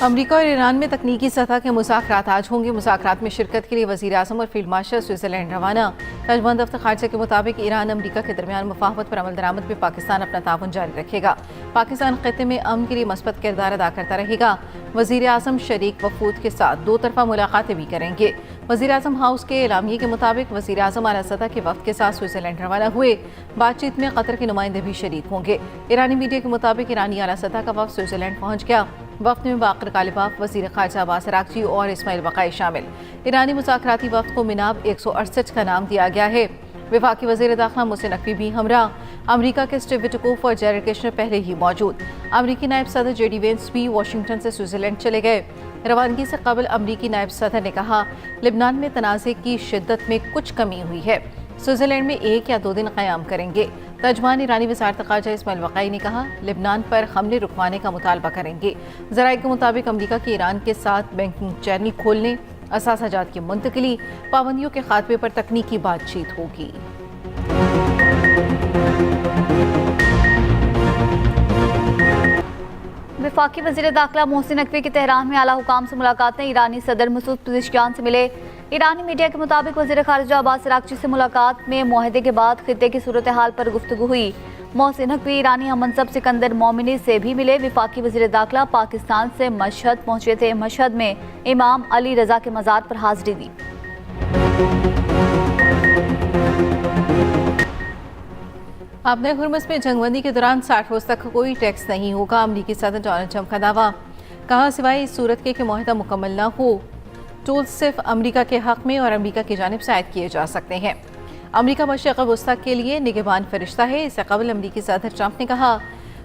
अमरीका और ईरान में तकनीकी सतह के मुज़ाकरात आज होंगे। मुज़ाकरात में शिरकत के लिए वज़ीर-ए-आज़म और फील्ड मार्शल स्विट्ज़रलैंड रवाना। तर्जुमान दफ्तर खारजा के मुताबिक ईरान अमरीका के दरमियान मुफाहमत पर अमल दरामद में पाकिस्तान अपना ताउन जारी रखेगा। पाकिस्तान खित्ते में अमन के लिए मस्बत किरदार अदा करता रहेगा। वज़ीर-ए-आज़म शरीक वफूद के साथ दो तरफा मुलाकातें भी करेंगे। वज़ीर-ए-आज़म हाउस के एलामिये के मुताबिक वज़ीर-ए-आज़म आला सतह के वक्त के साथ स्विट्ज़रलैंड रवाना हुए। बातचीत में कतर के नुमाइंदे भी शरीक होंगे। ईरानी मीडिया के मुताबिक ईरानी आला सतह का वक्त स्विट्ज़रलैंड पहुँच गया। वक्त में बाकर गालिबाफ, वज़ीर ख़ारजा अब्बास अराग़ची और इस्माइल बक़ाई शामिल। ईरानी मुज़ाकराती वक्त को मिनाब 168 का नाम दिया गया है। वफाकी वज़ीर दाखिला मोहसिन नकवी भी हमरा। अमरीका के स्टीव विटकोफ और जेरेड कुशनर पहले ही मौजूद। अमरीकी नायब सदर जेडी वेंस भी वाशिंगटन से स्विट्ज़रलैंड चले गए। रवानगी से कबल अमरीकी नायब सदर ने कहा, लिबनान में तनाज़े की शिद्दत में कुछ कमी हुई है। स्विट्ज़रलैंड में 1 या 2 दिन क़याम करेंगे। तर्जुमान ईरानी वज़ारत ख़ारजा इस्माइल बक़ाई ने कहा, लिबनान पर हमले रुकवाने का मुतालबा करेंगे। ज़राए के मुताबिक अमरीका की ईरान के साथ बैंकिंग चैनल खोलने, असासाजात की मुंतकिली, पाबंदियों के खात्मे पर तकनीकी बातचीत होगी। वफाकी वज़ीर दाखिला मोहसिन नकवी की तेहरान में आला हुकाम से मुलाकातें। ईरानी सदर मसूद पेज़ेश्कियान से मिले। ईरानी मीडिया के मुताबिक वज़ीर ख़ारजा अब्बास अराग़ची से मुलाकात में मुआहदे के बाद खित्ते की सूरत हाल पर गुफ्तगू हुई। मोहसिन नकवी ईरानी हममनसब सिकंदर मोमिनी से भी मिले। वफाकी वज़ीर दाखिला पाकिस्तान से मशहद पहुँचे थे। मशहद में इमाम अली रज़ा के मज़ार पर हाज़िरी दी। आपने हुर्मुज़ में जंगबंदी के दौरान 60 रोज़ तक कोई टैक्स नहीं होगा। अमरीकी सदर डोनाल्ड ट्रंप का दावा। कहा, सिवाय इस सूरत के कि मुआहदा मुकम्मल न हो, टोल सिर्फ अमरीका के हक़ में और अमरीका की जानिब से आयद किए जा सकते हैं। अमरीका मशरिक़ वस्ता के लिए निगहबान फरिश्ता है। इससे कबल अमरीकी सदर ट्रंप ने कहा,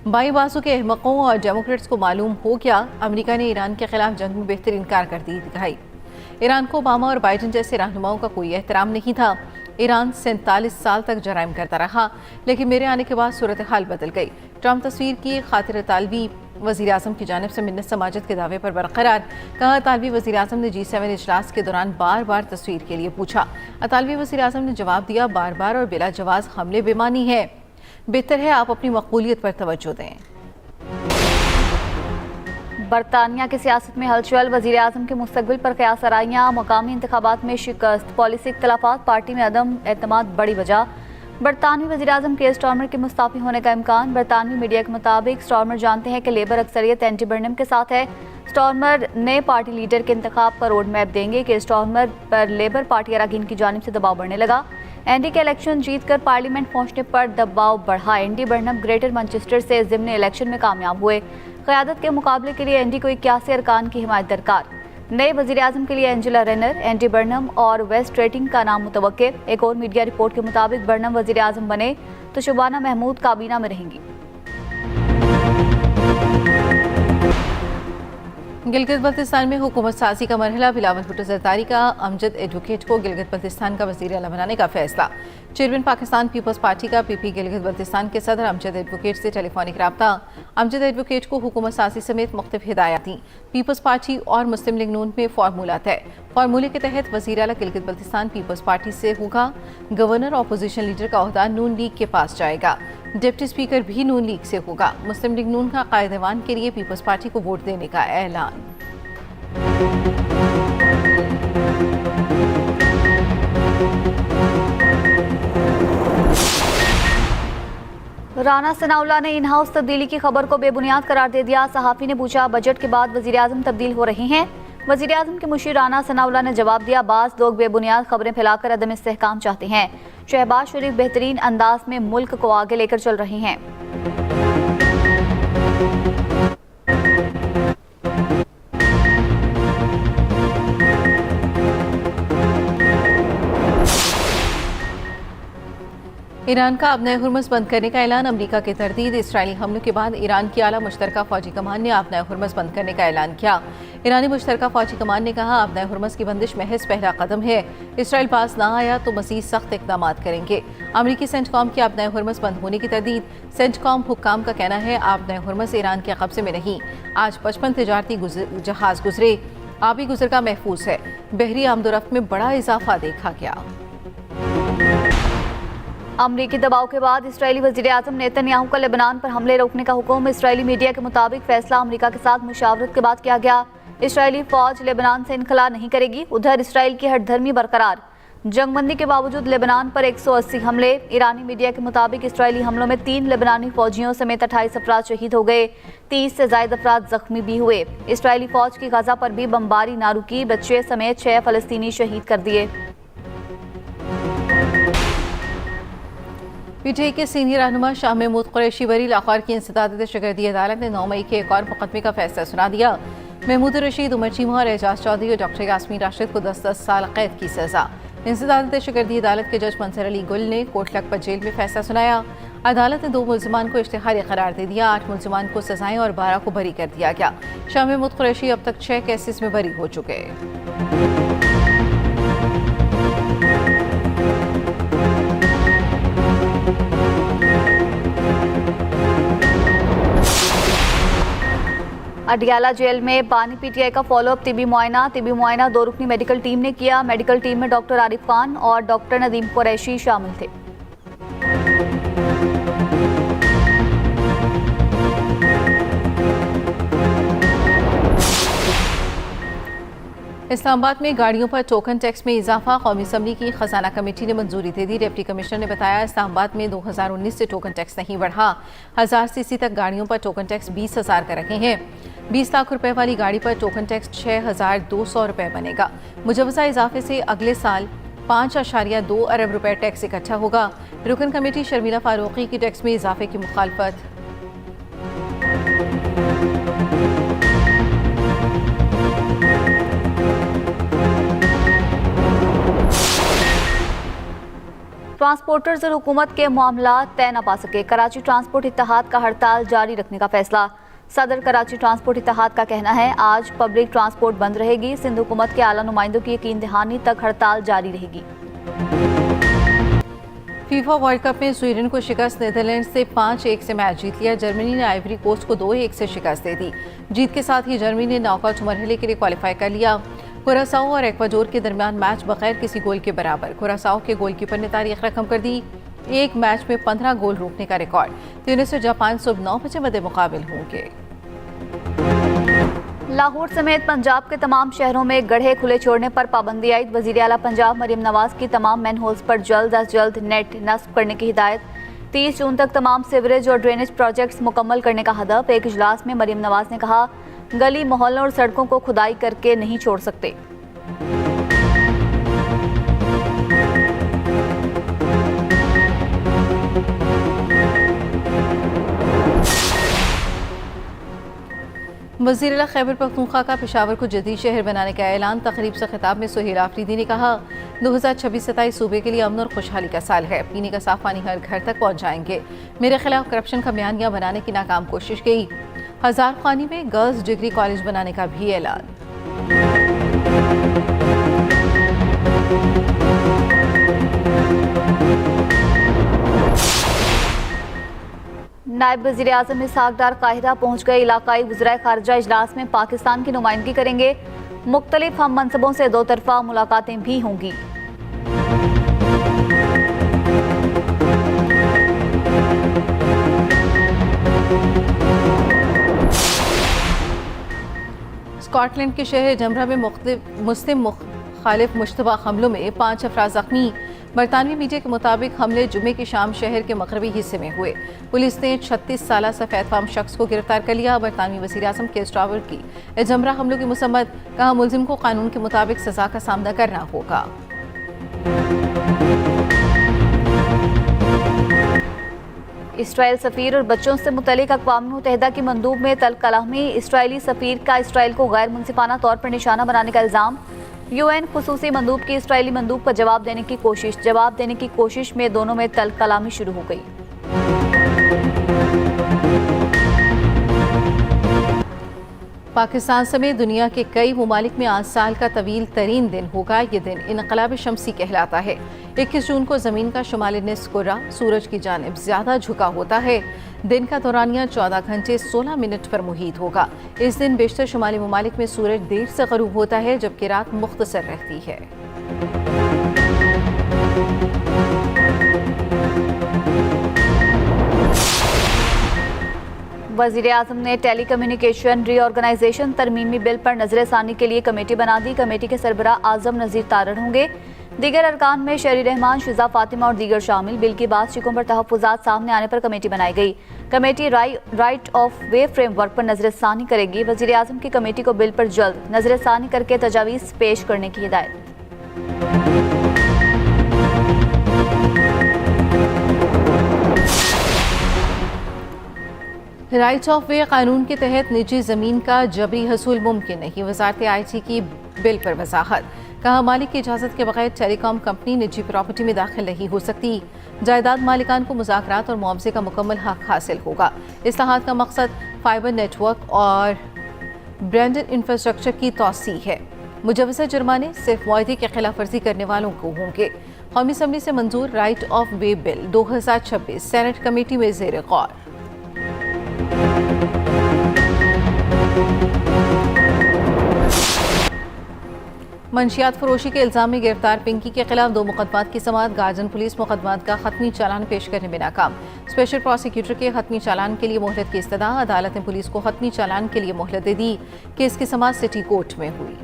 बाई बाजू के अहमकों और डेमोक्रेट्स को मालूम हो गया, अमरीका ने ईरान के खिलाफ जंग में बेहतरीन कारकर्दगी दिखाई। ईरान को ओबामा और बाइडन जैसे रहनुमाओं का कोई एहतराम नहीं था। ईरान 47 साल तक जराइम करता रहा, लेकिन मेरे आने के बाद सूरत हाल बदल गई। ट्रंप तस्वीर की खातिर तालवी वज़ीर आज़म की जानिब से मिन्नत समाजत के दावे पर बरकरार। कहा, तालवी वज़ीर आज़म ने G7 इजलास के दौरान बार बार तस्वीर के लिए पूछा। तालवी वज़ीर आज़म ने जवाब दिया, बार बार और बिला जवाज़ हमले बेमानी है। बेहतर है आप अपनी मकबूलियत पर तवज्जो दें। बरतानिया की सियासत में हलचल। वज़ीर आज़म के मुस्तकबिल पर क़यास आराइयाँ। मकामी इंतखाबात में शिकस्त। पॉलिसी इख्तलाफात। पार्टी में अदम एतमाद बड़ी वजह। बरतानवी वज़ीर आज़म के स्टॉर्मर के मुस्ताफ़ी होने का इम्कान। बरतानवी मीडिया के मुताबिक स्टॉर्मर जानते हैं कि लेबर अक्सरियत एंटी बर्नम के साथ है। स्टॉर्मर नए पार्टी लीडर के इंतखाब पर रोड मैप देंगे कि स्टॉर्मर पर लेबर पार्टी अराकीन की जानिब से दबाव बढ़ने लगा। एनडी के इलेक्शन जीतकर पार्लियामेंट पहुंचने पर दबाव बढ़ा। एंडी बर्नम ग्रेटर मैनचेस्टर से ज़िम्न इलेक्शन में कामयाब हुए। क़यादत के मुकाबले के लिए एनडी को 81 अरकान की हिमायत दरकार। नए वज़ीर आज़म के लिए एंजेला रेनर, एंडी बर्नम और वेस्ट रेटिंग का नाम मुतवक्के। एक और मीडिया रिपोर्ट के मुताबिक बर्नम वज़ीर आज़म बने तो शुबाना महमूद काबीना में रहेंगी। गिलगित बल्तिस्तान में हुकूमत साजी का मरहला। बिलावल भुट्टो ज़रदारी का अमजद एडवोकेट को गिलगित बल्तिस्तान का वज़ीर आला बनाने का फैसला। चेयरमैन पाकिस्तान पीपल्स पार्टी का पीपी गिलगित बल्तिस्तान के सदर अमजद एडवोकेट से टेलीफोनिक रब्ता। अमजद एडवोकेट को हुकूमत साजी समेत मुख्तलिफ हिदायत दी। पीपल्स पार्टी और मुस्लिम लीग नून में फार्मूला तय। फार्मूले के तहत वज़ीर आला गिलगित बल्तिस्तान पीपल्स पार्टी से होगा। गवर्नर और अपोजिशन लीडर का ओहदा नून लीग के पास जाएगा। डिप्टी स्पीकर भी नून लीग से होगा। मुस्लिम लीग नून का कायदेवान के लिए पीपल्स पार्टी को वोट देने का ऐलान। राना सनाउल्लाह ने इन हाउस तब्दीली की खबर को बेबुनियाद करार दे दिया। सहाफ़ी ने पूछा, बजट के बाद वज़ीर आज़म तब्दील हो रहे हैं? वज़ीर आज़म के मुशीर राना सनाउल्लाह ने जवाब दिया, बाज़ लोग बेबुनियाद खबरें फैलाकर अदम इस्तेहकाम चाहते हैं। शहबाज शरीफ बेहतरीन अंदाज में मुल्क को आगे लेकर चल रहे हैं। ईरान का अब नए हुर्मुज़ बंद करने का ऐलान। अमरीका की तरदीद। इसराइली हमलों के बाद ईरान की आला मुश्तरका फ़ौजी कमान ने अब नए हुर्मुज़ बंद करने का ऐलान किया। ईरानी मुश्तरका फ़ौजी कमान ने कहा, अब नए हुर्मुज़ की बंदिश महज पहला कदम है। इसराइल पास ना आया तो मज़ीद सख्त इक़दाम करेंगे। अमरीकी सेंटकॉम की अब नए हुर्मुज़ बंद होने की तरदीद। सेंटकॉम हुक्काम का कहना है, अब नए हुर्मुज़ ईरान के कब्जे में नहीं। आज 55 तिजारती जहाज़ गुजरे। आबी गुजरगा महफूज है। बहरी आमदोरफ्त में बड़ा इजाफा देखा गया। अमरीकी दबाव के बाद इस्राएली वज़ीर-ए-आज़म नेतन्याहू का लेबनान पर हमले रोकने का हुक्म। इस्राएली मीडिया के मुताबिक फैसला अमरीका के साथ मुशावरत के बाद किया गया। इस्राएली फौज लेबनान से इनखला नहीं करेगी। उधर इस्राएल की हठधर्मी बरकरार। जंगबंदी के बावजूद लेबनान पर 180 हमले। ईरानी मीडिया के मुताबिक इस्राएली हमलों में 3 लेबनानी फौजियों समेत 28 अफराद शहीद हो गए, 30 से ज्यादा अफराद जख्मी भी हुए। इस्राएली फौज की गजा पर भी बमबारी ना रुकी, बच्चे समेत 6 फलस्तीनी शहीद कर दिए। पीटीआई के सीनियर रहनुमा शाह महमूद कुरैशी बरी लाहौर की इंसदाद दहशतगर्दी अदालत ने 9 मई के एक और मुकदमे का फैसला सुना दिया। महमूद रशीद, उमर चीमा और एजाज चौधरी और डॉक्टर यास्मीन राशिद को 10-10 साल कैद की सजा। इंसदाद दहशतगर्दी अदालत के जज मंसर अली गुल ने कोट लखपत जेल में फैसला सुनाया। अदालत ने 2 मुल्जिमान को इश्तिहारी करार दे दिया, 8 मुल्जिमान को सजाएं और 12 को बरी कर दिया गया। शाह महमूद कुरैशी अब तक 6 केसेस में बरी हो चुके। अडियाला जेल में बानी पीटीआई का फॉलोअप तिबी मुआयना 2 रुकनी मेडिकल टीम ने किया। मेडिकल टीम में डॉक्टर आरिफ खान और डॉक्टर नदीम कुरैशी शामिल थे। इस्लामाबाद में गाड़ियों पर टोकन टैक्स में इजाफा। कौमी असम्बली की खजाना कमेटी ने मंजूरी दे दी। डिप्टी कमिश्नर ने बताया इस्लामाबाद में 2019 से टोकन टैक्स नहीं बढ़ा। 1000 सीसी तक गाड़ियों पर टोकन टैक्स 20,000 का रखे हैं। 20 लाख रुपए वाली गाड़ी पर टोकन टैक्स 6,200 रुपए बनेगा। मुजवजा इजाफे से अगले साल 5.2 अरब रुपए टैक्स इकट्ठा होगा। रुकन कमेटी शर्मिला फारूकी की टैक्स में इजाफे की मुखालफत। ट्रांसपोर्टर्स और हुकूमत के मामला तय न पा सके। कराची ट्रांसपोर्ट इत्तेहाद का हड़ताल जारी रखने का फैसला। सदर कराची ट्रांसपोर्ट इत्तेहाद का कहना है आज पब्लिक ट्रांसपोर्ट बंद रहेगी। सिंध हुकूमत के आला नुमाइंदों की यकीन दहानी तक हड़ताल जारी रहेगी। फीफा वर्ल्ड कप में स्वीडन को शिकस्त। नीदरलैंड से 5-1 से मैच जीत लिया। जर्मनी ने आइवरी कोस्ट को 2-1 से शिकस्त दे दी। जीत के साथ ही जर्मनी ने नॉकआउट मरहले के लिए क्वालिफाई कर लिया। कुरासाओ और एक्वाडोर के दरमियान मैच बगैर किसी गोल के बराबर। कुरासाओ के गोलकीपर ने तारीख रकम कर दी। एक मैच में 15 गोल रोकने का रिकॉर्ड। ट्यूनिस और जापान सुबह 9 बजे मद्दे मुकाबिल होंगे। लाहौर समेत पंजाब के तमाम शहरों में गड्ढे खुले छोड़ने पर पाबंदी आयद। वजीर आला पंजाब मरियम नवाज की तमाम मैनहोल्स पर जल्द अज जल्द नेट नस्ब करने की हिदायत। 30 जून तक तमाम सीवरेज और ड्रेनेज प्रोजेक्ट्स मुकम्मल करने का हदफ। एक इजलास में मरियम नवाज ने कहा गली मोहल्लों और सड़कों को खुदाई करके नहीं छोड़ सकते। वज़ीर आला खैबर पख्तूनख्वा का पेशावर को जदीद शहर बनाने का ऐलान। तकरीब से खिताब में सुहेल आफरीदी ने कहा 2026-27 सूबे के लिए अमन और खुशहाली का साल है। पीने का साफ पानी हर घर तक पहुँचाएंगे। मेरे खिलाफ करप्शन का बयानिया बनाने की नाकाम कोशिश की। हजार खानी में गर्ल्स डिग्री कॉलेज बनाने का भी ऐलान। नायब वज़ीर आज़म इसहाक डार काहिरा पहुँच गए। इलाकाई वज़राए खारजा इजलास में पाकिस्तान की नुमाइंदगी करेंगे। मुख्तलिफ हम मनसबों से 2 तरफ़ा मुलाकातें भी होंगी। स्कॉटलैंड के शहर जमरा में मुस्लिम मुखालिफ मुश्तबा हमलों में 5 अफराद जख्मी। बरतानवी मीडिया के मुताबिक हमले जुमे की शाम शहर के मगरबी हिस्से में हुए। पुलिस ने 36 साला सफेद फाम शख्स को गिरफ्तार कर लिया। बरतानवी वज़ीर आज़म केयर स्टारमर की जमरा हमलों की मुसम्मत। कहा मुलजिम को कानून के मुताबिक सजा का सामना करना होगा। इसराइल सफ़ीर और बच्चों से मुतल्लिक अक़वाम मुत्तहिदा की मंदूब में तल कलामी। इसराइली सफ़ीर का इसराइल को गैर मुनसिफाना तौर पर निशाना बनाने का इल्ज़ाम। यूएन खुसूसी मंदूब की इसराइली मंदूब का जवाब देने की कोशिश में दोनों में तल कलामी शुरू हो गई। पाकिस्तान समेत दुनिया के कई ममालिक में आज साल का तवील तरीन दिन होगा। ये दिन इनकलाब शमसी कहलाता है। 21 जून को ज़मीन का शुमाली निस्फ़ कुर्रा सूरज की जानिब ज़्यादा झुका होता है। दिन का दौरानिया 14 घंटे 16 मिनट पर मुहीत होगा। इस दिन बेशतर शुमाली ममालिक में सूरज देर से ग़रूब होता है, जबकि रात मुख्तसर रहती है। वजीर आजम ने टेलीकम्युनिकेशन रीऑर्गेनाइजेशन तरमीमी बिल पर नजरसानी के लिए कमेटी बना दी। कमेटी के सरबराह आजम नजीर तारड़ होंगे। दीगर अरकान में शहरी रहमान, शिजा फातिमा और दीगर शामिल। बिल की बात शिकों पर तहफ़्फ़ुज़ात सामने आने पर कमेटी बनाई गई। Committee right of way framework पर नजरसानी करेगी। वजीर आजम की कमेटी को बिल पर जल्द नजरसानी करके तजावीज़ पेश करने की हिदायत। राइट्स ऑफ वे कानून के तहत निजी ज़मीन का जबरी हसूल मुमकिन नहीं। वज़ारत IT की बिल पर वजाहत। कहा, मालिक की इजाज़त के बगैर टेलीकॉम कंपनी निजी प्रॉपर्टी में दाखिल नहीं हो सकती। जायदाद मालिकान को मुज़ाकरात और मुआवजे का मुकम्मल हक हासिल होगा। इस्लाहात का मकसद फाइबर नेटवर्क और ब्रांडेड इंफ्रास्ट्रक्चर की तौसी है। मुजवज़ा जुर्माने सिर्फ मुआहदे की खिलाफ वर्जी करने वालों को होंगे। कौमी असम्बली से मंजूर right of way bill 2026 senate committee में ज़ेर गौर। मंशियात फरोशी के इल्जाम में गिरफ्तार पिंकी के खिलाफ 2 मुकदमात की समाअत। गार्जन पुलिस मुकदमात का खत्मी चालान पेश करने में नाकाम। स्पेशल प्रोसिक्यूटर के खत्मी चालान के लिए मोहलत की इस्तदा। अदालत ने पुलिस को खत्मी चालान के लिए मोहलत दे दी। केस की समाअत सिटी कोर्ट में हुई।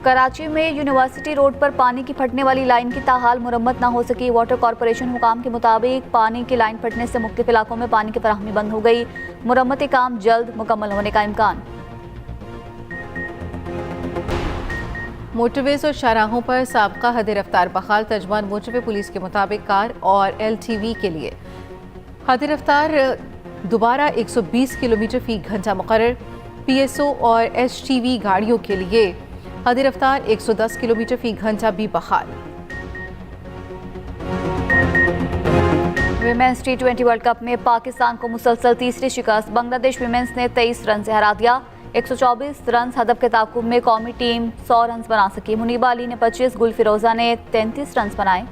कराची में यूनिवर्सिटी रोड पर पानी की फटने वाली लाइन की ताहाल मुरम्मत न हो सकी। वाटर कॉरपोरेशन हुकाम के मुताबिक पानी की लाइन फटने से मुख्तलिफ इलाकों में पानी की फराहमी बंद हो गई। मुरम्मती काम जल्द मुकम्मल होने का इम्कान। मोटरवेज और शाहराहों पर साबका हद रफ्तार बहाल। तर्जमान मोटरवे पुलिस के मुताबिक कार और LTV के लिए हद रफ्तार दोबारा 120 किलोमीटर फी घंटा मुकर्रर। PSO और HTV गाड़ियों के लिए हद रफ्तार 110 किलोमीटर फी घंटा भी बहाल। विमेंस T20 वर्ल्ड कप में पाकिस्तान को मुसलसल तीसरी शिकस्त। बांग्लादेश विमेंस ने 23 रन से हरा दिया। 124 रन हदफ के ताकुब में कौमी टीम 100 रन बना सकी। मुनीबा अली ने 25, गुल फिरोजा ने 33 रन बनाए।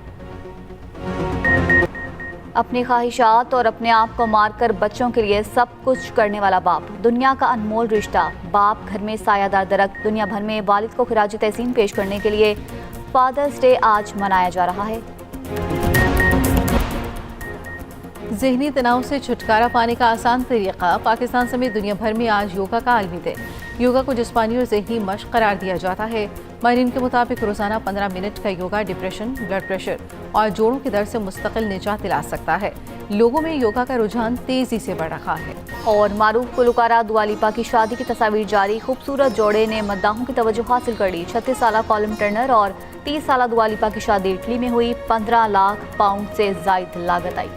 अपनी ख्वाहिशात और अपने आप को मारकर बच्चों के लिए सब कुछ करने वाला बाप, दुनिया का अनमोल रिश्ता। बाप घर में सायादार दरख्त। दुनिया भर में वालिद को खिराज तहसीन पेश करने के लिए फादर्स डे आज मनाया जा रहा है। ज़हनी तनाव से छुटकारा पाने का आसान तरीका। पाकिस्तान समेत दुनिया भर में आज योगा का आलमी दिन। योगा को जिस्मानी और ज़हनी मश्क करार दिया जाता है। माहिरीन के मुताबिक रोज़ाना 15 मिनट का योगा डिप्रेशन, ब्लड प्रेशर और जोड़ों के दर्द से मुस्तकिल निजात दिला सकता है। लोगों में योगा का रुझान तेज़ी से बढ़ रहा है। और मारूफ गुलकारा दुआ लिपा की शादी की तस्वीर जारी। खूबसूरत जोड़े ने मद्दाहों की तवज्जो हासिल कर ली। 36 साला कॉलम टर्नर और 30 साला दुआ लिपा की शादी इटली में हुई। 15 लाख पाउंड से ज़ायद लागत आई।